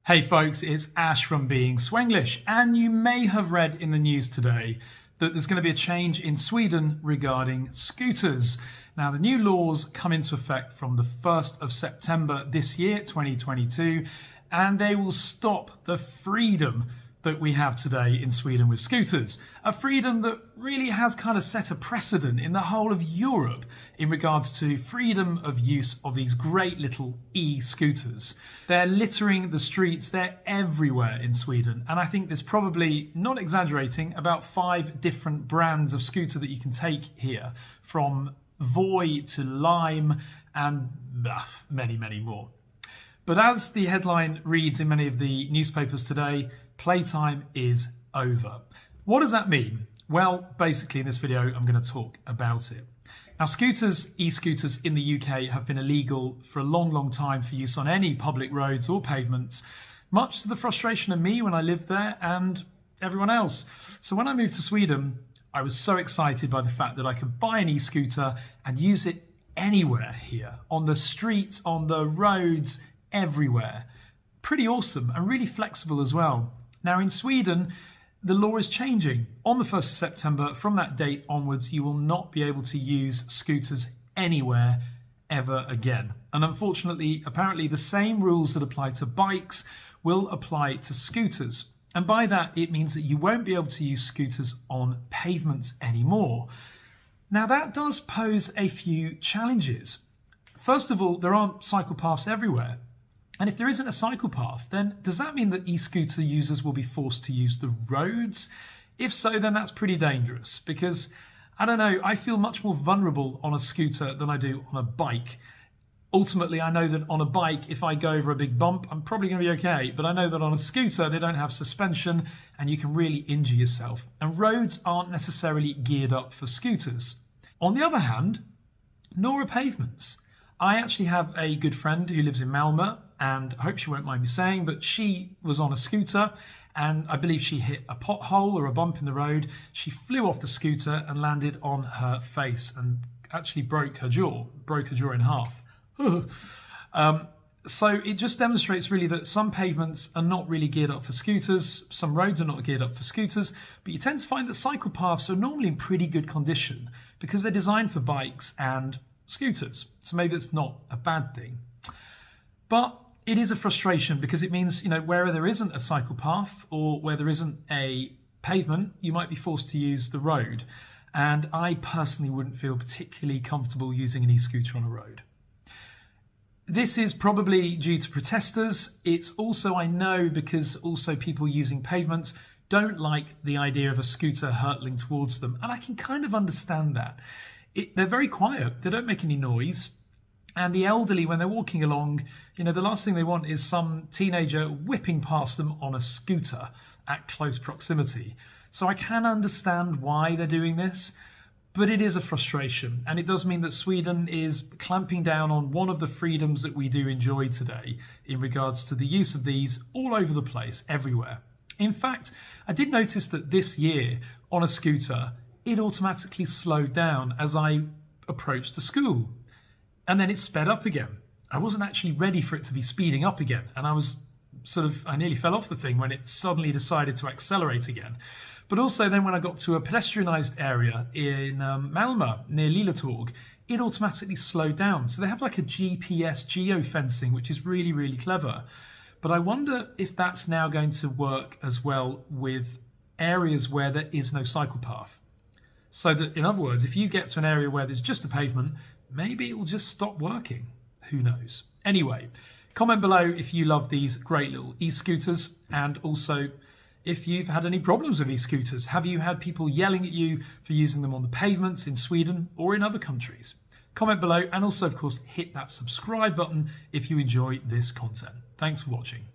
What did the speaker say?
Hey folks, it's Ash from Being SWENGLISH, and you may have read in the news today that there's going to be a change in Sweden regarding scooters. Now, the new laws come into effect from the 1st of September this year, 2022, and they will stop the freedom that we have today in Sweden with scooters. A freedom that really has kind of set a precedent in the whole of Europe in regards to freedom of use of these great little e-scooters. They're littering the streets, they're everywhere in Sweden, and I think there's probably, not exaggerating, about 5 different brands of scooter that you can take here, from Voi to Lime and many, many more. But as the headline reads in many of the newspapers today, playtime is over. What does that mean? Well, basically in this video, I'm going to talk about it. Now, scooters, e-scooters in the UK have been illegal for a long, long time for use on any public roads or pavements, much to the frustration of me when I lived there and everyone else. So when I moved to Sweden, I was so excited by the fact that I could buy an e-scooter and use it anywhere here, on the streets, on the roads, everywhere. Pretty awesome and really flexible as well. Now in Sweden, the law is changing. On the 1st of September, from that date onwards, you will not be able to use scooters anywhere ever again. And unfortunately, apparently the same rules that apply to bikes will apply to scooters. And by that, it means that you won't be able to use scooters on pavements anymore. Now that does pose a few challenges. First of all, there aren't cycle paths everywhere. And if there isn't a cycle path, then does that mean that e-scooter users will be forced to use the roads? If so, then that's pretty dangerous because, I don't know, I feel much more vulnerable on a scooter than I do on a bike. Ultimately, I know that on a bike, if I go over a big bump, I'm probably going to be okay. But I know that on a scooter, they don't have suspension and you can really injure yourself. And roads aren't necessarily geared up for scooters. On the other hand, nor are pavements. I actually have a good friend who lives in Malmö, and I hope she won't mind me saying, but she was on a scooter and I believe she hit a pothole or a bump in the road. She flew off the scooter and landed on her face and actually broke her jaw in half. So it just demonstrates really that some pavements are not really geared up for scooters, some roads are not geared up for scooters, but you tend to find that cycle paths are normally in pretty good condition because they're designed for bikes and scooters. So maybe it's not a bad thing. But it is a frustration because it means, where there isn't a cycle path or where there isn't a pavement, you might be forced to use the road. And I personally wouldn't feel particularly comfortable using an e-scooter on a road. This is probably due to protesters. It's also, I know, because also people using pavements don't like the idea of a scooter hurtling towards them. And I can kind of understand that. They're very quiet. They don't make any noise. And the elderly, when they're walking along, the last thing they want is some teenager whipping past them on a scooter at close proximity. So I can understand why they're doing this, but it is a frustration. And it does mean that Sweden is clamping down on one of the freedoms that we do enjoy today in regards to the use of these all over the place, everywhere. In fact, I did notice that this year on a scooter, it automatically slowed down as I approached the school. And then it sped up again. I wasn't actually ready for it to be speeding up again. And I nearly fell off the thing when it suddenly decided to accelerate again. But also then when I got to a pedestrianised area in Malmö, near Lilletorg, it automatically slowed down. So they have like a GPS geofencing, which is really, really clever. But I wonder if that's now going to work as well with areas where there is no cycle path. So that, in other words, if you get to an area where there's just a pavement, maybe it will just stop working. Who knows? Anyway, comment below if you love these great little e-scooters, and also if you've had any problems with e-scooters. Have you had people yelling at you for using them on the pavements in Sweden or in other countries? Comment below, and also, of course, hit that subscribe button if you enjoy this content. Thanks for watching.